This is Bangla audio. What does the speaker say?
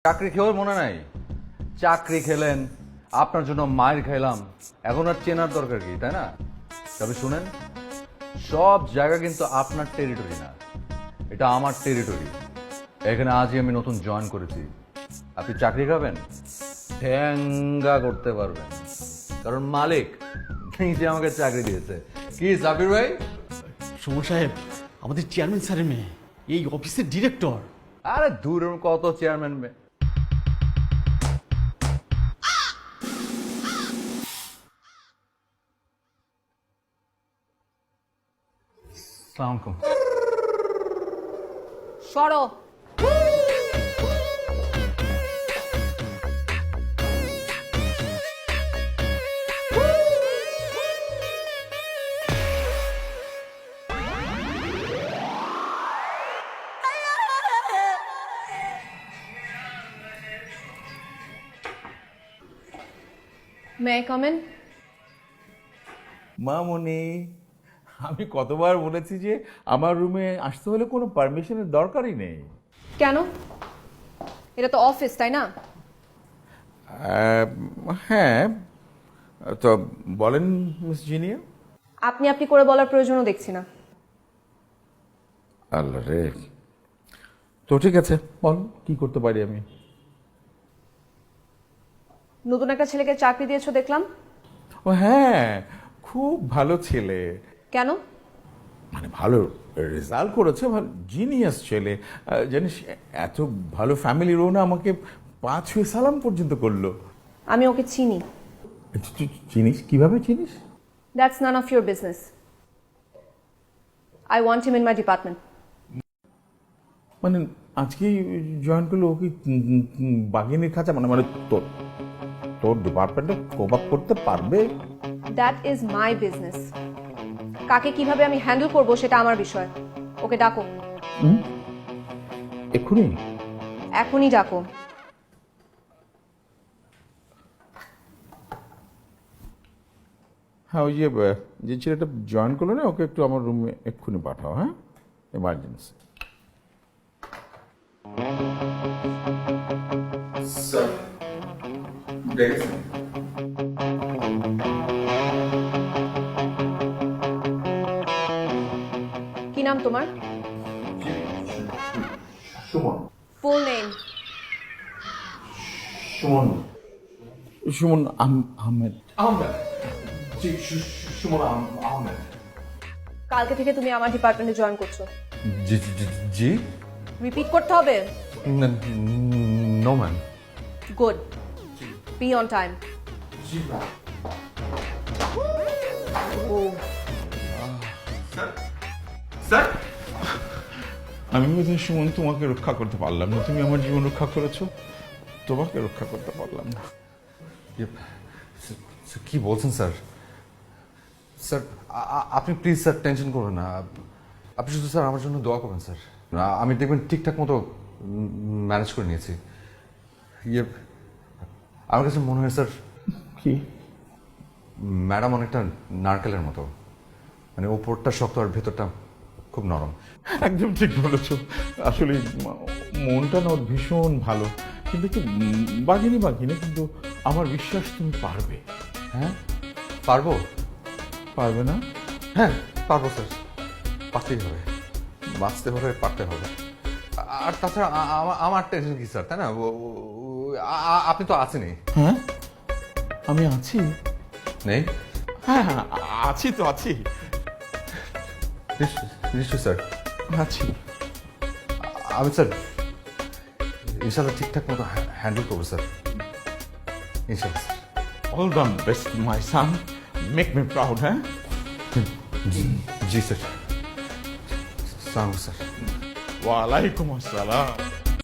চাকরি খেয়েও মনে নাই? চাকরি খেলেন, আপনার জন্য মায়ের খাইলাম, এখন আর চেনার দরকার কি, তাই না? তবে শুনেন, সব জায়গা কিন্তু আপনার টেরিটরি না, এটা আমার টেরিটরি। এখানে আজই আমি নতুন জয়েন করেছি। আপনি চাকরি খাবেন, ঠ্যাঙ্গা করতে পারবেন, কারণ মালিক নিজে আমাকে চাকরি দিয়েছে। কি সাবির ভাই? সুমন সাহেব, আমাদের চেয়ারম্যান স্যারের মেয়ে, এই অফিসের ডিরেক্টর। আরে দূর, কত চেয়ারম্যান মেয়ে। আসসালামু আলাইকুম। সরো। May I come in? মামনি, আমি কতবার বলেছি যে আমার রুমে আসতে হলে কোনো পারমিশনের দরকারই নেই। কেন? এটা তো অফিস, তাই না? হ্যাঁ, তো বলেন মিস জিনিয়া। আপনি আপনি করে বলার প্রয়োজনও দেখছি না। আল্লাহ রে, তো ঠিক আছে, বল কি করতে পারি আমি। নতুন একটা ছেলেকে চাকরি দিয়েছো দেখলাম। ও হ্যাঁ, খুব ভালো ছেলে, কেন? মানে ভালো রেজাল্ট করেছে, ভালো জিনিয়াস ছেলে। জানিস, এত ভালো ফ্যামিলির ও না আমাকে 5-6 সালাম পর্যন্ত করলো। আমি ওকে চিনি। তুই চিনিস? কিভাবে চিনিস? That's none of your business. I want him in my department. মানে আজকেই জয়েন করলো ও কি বাঘিনীর খাঁচা? মানে মানে তোর তোর ডিপার্টমেন্টে কোপ আপ করতে পারবে? That is my business. কাকে কিভাবে আমি হ্যান্ডেল করবো সেটা আমার বিষয়। ওকে ডাকো। এক্ষুনি? এখনই ডাকো। হ্যাঁ, ওই যে ছেলেটা জয়েন করলো না, ওকে একটু আমার রুমে এক্ষুনি পাঠাও। হ্যাঁ, এমার্জেন্সি। কি নাম তোমার? সুমন। Full name? সুমন সুমন আহমেদ। আহমেদ, জি, সুমন আহমেদ। কালকে থেকে তুমি আমার ডিপার্টমেন্টে জয়েন করছো। জি জি। রিপিট করতে হবে। No ma'am. Good. Be on time. জি ম্যাম। স্যার, আমি বোধহয় সুমন তোমাকে রক্ষা করতে পারলাম না। তুমি আমার জীবন রক্ষা করেছো, তোমাকে রক্ষা করতে পারলাম না। কি বলছেন স্যার? স্যার আপনি প্লিজ স্যার টেনশন করবেন না। আপনি শুধু স্যার আমার জন্য দোয়া করবেন স্যার। আমি দেখবেন ঠিকঠাক মতো ম্যানেজ করে নিয়েছি। আমার কাছে মনে হয় স্যার, কি? ম্যাডাম অনেকটা নারকেলের মতো, মানে ওপরটা শক্ত আর ভেতরটা খুব নরম। একদম ঠিক বলেছো। আসলে মনটা না ওর ভীষণ ভালো, কিন্তু কি বাঘিনী কিন্তু আমার বিশ্বাস তুমি পারবে। হ্যাঁ পারবো। পারবে না? হ্যাঁ পারবো স্যার, পারতেই হবে, বাঁচতে হলে পারতে হবে। আর তাছাড়া আমার টেনশন কি স্যার, তাই না? আপনি তো আছেনই। হ্যাঁ, আমি আছি। নেই? হ্যাঁ হ্যাঁ, আছি তো, আছি নিশ্চয় স্যার। আছি। আমি স্যার ইনশাল্লাহ ঠিকঠাক মতো হ্যান্ডেল করবো স্যার, ইনশাল্লাহ sir. All the best my son, make me proud. হ্যাঁ, জি স্যার। সালাম স্যার। ওয়ালাইকুম আসসালাম।